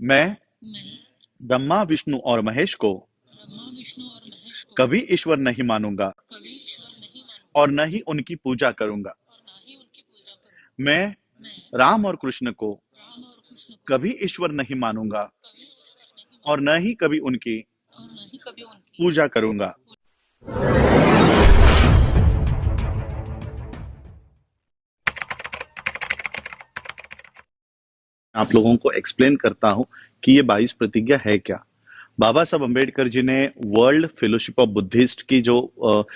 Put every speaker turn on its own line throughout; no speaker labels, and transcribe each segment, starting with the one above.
मैं
मैं
ब्रह्मा विष्णु और महेश को
ब्रह्मा विष्णु और महेश को
कभी ईश्वर नहीं मानूंगा
कभी ईश्वर नहीं
और
मानूंगा
न ही उनकी पूजा करूंगा।
और ना ही उनकी पूजा करूंगा।
मैं
मैं
राम और कृष्ण को
राम और कृष्ण को
कभी ईश्वर नहीं मानूंगा
कभी ईश्वर नहीं
और न
मानूंगा
ही कभी उनकी
और ना ही कभी उनकी
पूजा करूंगा। आप लोगों को एक्सप्लेन करता हूं कि ये 22 प्रतिज्ञा है क्या। बाबा साहब अम्बेडकर जी ने वर्ल्ड फेलोशिप ऑफ बुद्धिस्ट की जो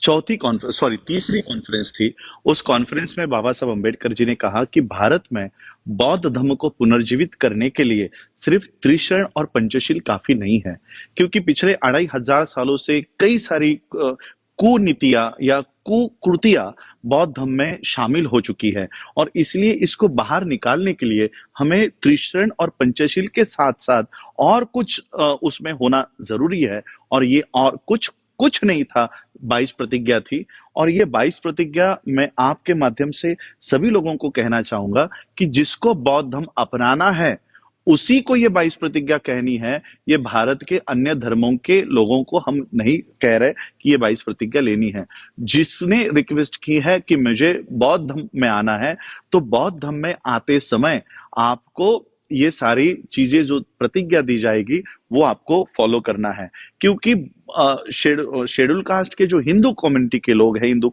चौथी कॉन्फ्रेंस सॉरी तीसरी कॉन्फ्रेंस थी, उस कॉन्फ्रेंस में बाबा साहब अम्बेडकर जी ने कहा कि भारत में बौद्ध धर्म को पुनर्जीवित करने के लिए सिर्फ त्रिशरण और पंचशील काफी नहीं है, क्योंकि पिछले 2500 सालों से कई सारी कुनीतियां या कुकृतियां बौद्ध धर्म में शामिल हो चुकी है, और इसलिए इसको बाहर निकालने के लिए हमें त्रिशरण और पंचशील के साथ साथ और कुछ उसमें होना जरूरी है। और ये और कुछ कुछ नहीं था, 22 प्रतिज्ञा थी। और ये 22 प्रतिज्ञा मैं आपके माध्यम से सभी लोगों को कहना चाहूंगा कि जिसको बौद्ध धर्म अपनाना है उसी को ये 22 प्रतिज्ञा कहनी है। ये भारत के अन्य धर्मों के लोगों को हम नहीं कह रहे कि ये 22 प्रतिज्ञा लेनी है। जिसने रिक्वेस्ट की है कि मुझे बौद्ध धर्म में आना है, तो बौद्ध धर्म में आते समय आपको ये सारी चीजें जो प्रतिज्ञा दी जाएगी वो आपको फॉलो करना है, क्योंकि शेड्यूल कास्ट के जो हिंदू कम्युनिटी के लोग हैं, हिंदू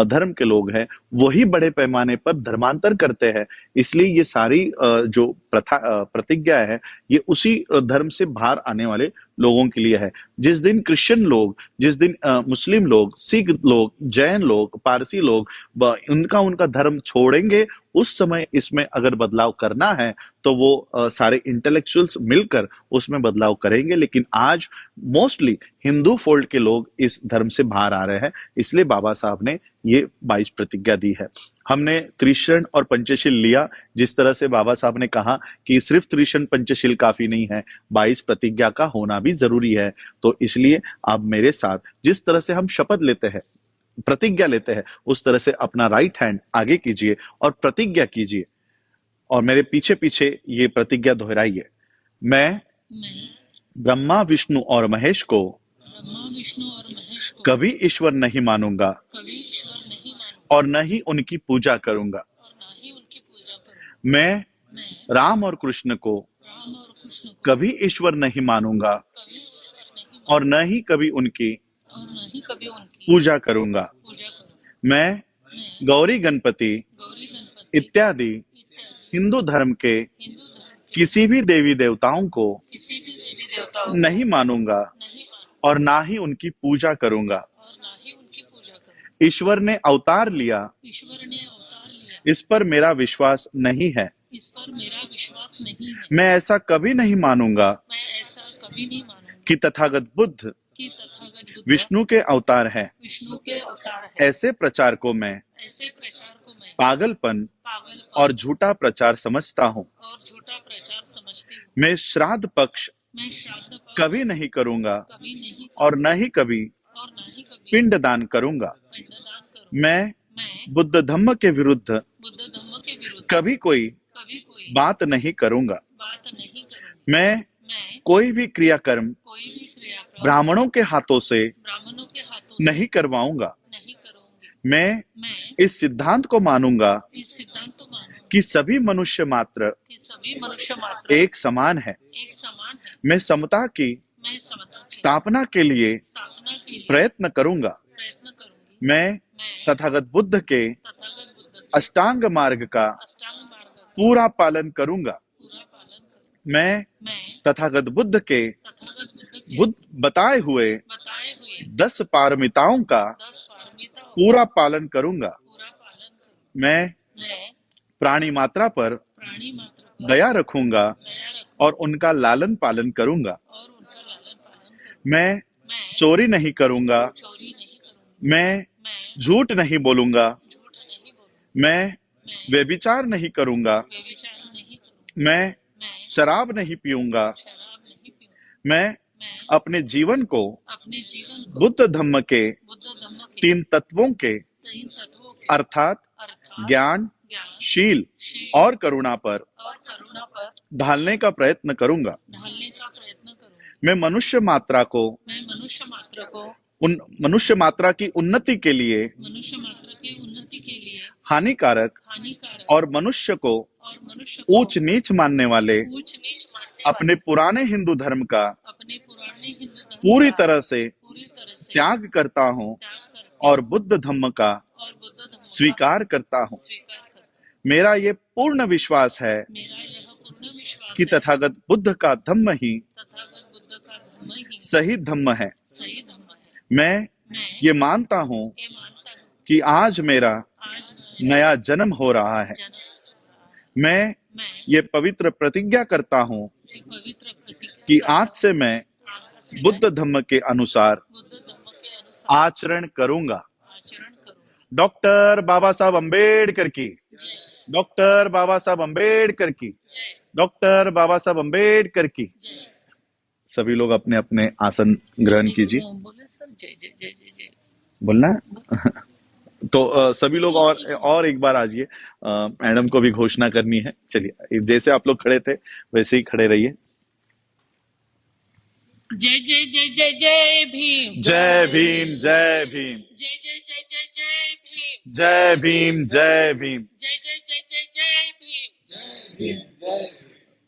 धर्म के लोग हैं, वही बड़े पैमाने पर धर्मांतर करते हैं। इसलिए ये सारी जो प्रतिज्ञा है, ये उसी धर्म से बाहर आने वाले लोगों के लिए है। जिस दिन क्रिश्चियन लोग, जिस दिन मुस्लिम लोग, सिख लोग, जैन लोग, पारसी लोग उनका उनका धर्म छोड़ेंगे, उस समय इसमें अगर बदलाव करना है तो वो सारे इंटेलेक्चुअल्स मिलकर उसमें बदलाव करेंगे। लेकिन आज मोस्टली हिंदू फोल्ड के लोग इस धर्म से बाहर आ रहे हैं, इसलिए बाबा साहब ने ये 22 प्रतिज्ञा दी है। हमने त्रिशरण और पंचशील लिया, जिस तरह से बाबा साहब ने कहा कि सिर्फ त्रिशरण पंचशील काफी नहीं है, 22 प्रतिज्ञा का होना भी जरूरी है। तो इसलिए आप मेरे साथ जिस तरह से हम शपथ लेते हैं, प्रतिज्ञा लेते हैं, उस तरह से अपना राइट हैंड आगे कीजिए और प्रतिज्ञा कीजिए, और मेरे पीछे पीछे ये प्रतिज्ञा दोहराइए। मैं
मैं
ब्रह्मा विष्णु और महेश को
ब्रह्मा विष्णु और महेश को
कभी ईश्वर नहीं मानूंगा
कभी ईश्वर नहीं मानूंगा
और न ही उनकी पूजा करूंगा।
और ना ही उनकी पूजा करूंगा।
मैं
मैं
राम और कृष्ण को
राम और कृष्ण को
कभी ईश्वर नहीं मानूंगा
कभी ईश्वर नहीं
और
मानूंगा
न ही कभी उनकी
और ना ही कभी उनकी
पूजा करूंगा।
पूजा करूंगा।
मैं
मैं
गौरी गणपति
गौरी गणपति
इत्यादि
इत्यादि
हिंदू धर्म के
हिंदू धर्म के
किसी भी देवी देवताओं को
किसी भी देवी देवताओं
नहीं
को
मानूंगा
नहीं मानूंगा
और ना ही उनकी पूजा करूंगा।
और ना ही उनकी पूजा करूंगा।
ईश्वर ने अवतार लिया,
ईश्वर ने अवतार लिया,
इस पर मेरा विश्वास नहीं है।
इस पर मेरा विश्वास नहीं है।
मैं ऐसा कभी नहीं मानूंगा
मैं ऐसा कभी नहीं मानूंगा
कि तथागत बुद्ध
कि तथागत बुद्ध
विष्णु के अवतार है।
विष्णु के अवतार है।
ऐसे प्रचार को मैं
ऐसे प्रचार को मैं
पागलपन
पागलपन
और झूठा प्रचार समझता हूँ।
और झूठा प्रचार समझती हूँ।
मैं श्राद्ध पक्ष
मैं श्राद्ध पक्ष
कभी नहीं करूंगा
कभी नहीं
और
करूंगा
न ही कभी
और ना ही कभी
पिंड दान करूंगा।
पिंडदान करूंगा।
मैं
मैं
बुद्ध धम्म के विरुद्ध
बुद्ध धर्म के विरुद्ध
कभी कोई
कभी कोई
बात नहीं करूंगा।
बात नहीं करूंगा।
मैं
मैं
कोई भी क्रियाकर्म
कोई भी क्रियाक्रम
ब्राह्मणों के हाथों से
ब्राह्मणों के हाथों से
नहीं करवाऊंगा।
नहीं करूंगी।
मैं
मैं
इस सिद्धांत को मानूंगा
इस सिद्धांत को मानूंगा
कि सभी मनुष्य मात्र
कि सभी मनुष्य मात्र
एक समान है।
एक समान है।
मैं समता की
मैं समता की
स्थापना के लिए
स्थापना के लिए
प्रयत्न करूंगा।
प्रयत्न करूंगी।
मैं
मैं
तथागत बुद्ध के
तथागत बुद्ध के
अष्टांग मार्ग का
अष्टांग मार्ग का
पूरा पालन करूंगा।
पूरा पालन करूंगी।
मैं
मैं
तथागत बुद्ध के
तथागत बुद्ध के
बुद्ध बताए हुए
बताए हुए
10 पारमिताओं का
10 पारमिताओं का
पूरा पालन करूंगा।
पूरा पालन करूंगी।
मैं
मैं
प्राणी मात्रा पर
प्राणी मात्र पर
दया रखूंगा
दया रखूंगा
और उनका लालन पालन करूंगा।
और उनका लालन पालन करूंगा।
मैं
मैं
चोरी नहीं करूंगा।
चोरी नहीं करूंगी।
मैं
मैं
झूठ नहीं बोलूंगा।
झूठ नहीं बोलूंगी।
मैं
मैं
व्यभिचार नहीं करूंगा।
व्यभिचार नहीं करूंगी।
मैं
मैं
शराब नहीं पीऊंगा।
शराब नहीं पीऊंगी।
मैं
मैं
अपने जीवन को
अपने जीवन को
बुद्ध धम्म के
बुद्ध धर्म के
3 तत्वों के
तीन तत्वों के
अर्थात ज्ञान,
ज्ञान,
शील
शील
और करुणा पर
और करुणा पर
ढालने का प्रयत्न करूंगा।
ढालने का प्रयत्न करूंगा।
मैं मनुष्य मात्रा को
मैं मनुष्य मात्र को
मनुष्य मात्रा की उन्नति के लिए
मनुष्य मात्र की उन्नति के लिए
हानिकारक
हानिकारक
और मनुष्य को
और मनुष्य को
ऊंच नीच मानने वाले
ऊंच नीच मानने
अपने
वाले
पुराने हिंदू धर्म का
अपने पुराने हिंदू धर्म
पूरी
का
तरह से
पूरी तरह से
त्याग करता हूँ
त्याग करता
और बुद्ध धम्म का
और बुद्ध धर्म का
स्वीकार करता हूँ।
स्वीकार करता।
मेरा ये पूर्ण विश्वास है
मेरा यह पूर्ण विश्वास
कि
है
तथागत बुद्ध का धम्म ही
तथागत बुद्ध का धर्म ही
सही धम्म है।
सही धर्म है।
मैं
मैं
ये मानता हूँ
ये मानता हूँ
कि आज मेरा
आज
नया जन्म हो रहा है।
जन्म
मैं
मैं
ये पवित्र प्रतिज्ञा करता हूँ
एक पवित्र प्रतिज्ञा
कि
करता
आज से मैं
आज से
बुद्ध धम्म के अनुसार
बुद्ध धर्म के अनुसार
आचरण करूंगा।
आचरण करूंगा।
डॉक्टर बाबा साहब अंबेडकर की,
जय
डॉक्टर बाबा साहब अंबेडकर की,
जय
डॉक्टर बाबा साहब अंबेडकर की।
जय।
सभी लोग अपने अपने आसन ग्रहण कीजिए।
बोले सर जय जय जय जय जय।
बोलना है? तो सभी लोग और एक बार आइए। मैडम को भी घोषणा करनी है। चलिए, जैसे आप लोग खड़े थे वैसे ही खड़े रहिए।
जय जय जय जय जय भीम।
जय भीम, जय भीम,
जय जय जय जय जय भीम।
जय भीम, जय भीम।
जय जय जय जय जय भीम।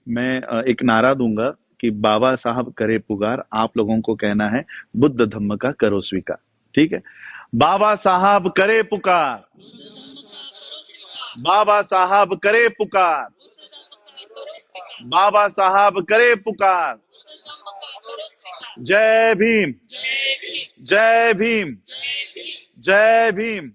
मैं एक नारा दूंगा कि बाबा साहब करे पुकार, आप लोगों को कहना है बुद्ध धम्म का करो स्वीकार। ठीक है? बाबा साहब करे पुकार,
बुद्ध धर्म का करो स्वीकार।
बाबा साहब करे पुकार,
बुद्ध धर्म का करो स्वीकार।
बाबा साहब करे पुकार।
बुद्ध धर्म का करो स्वीकार।
जय भीम,
जय भीम।
जय भीम,
जय भीम।
जय भीम।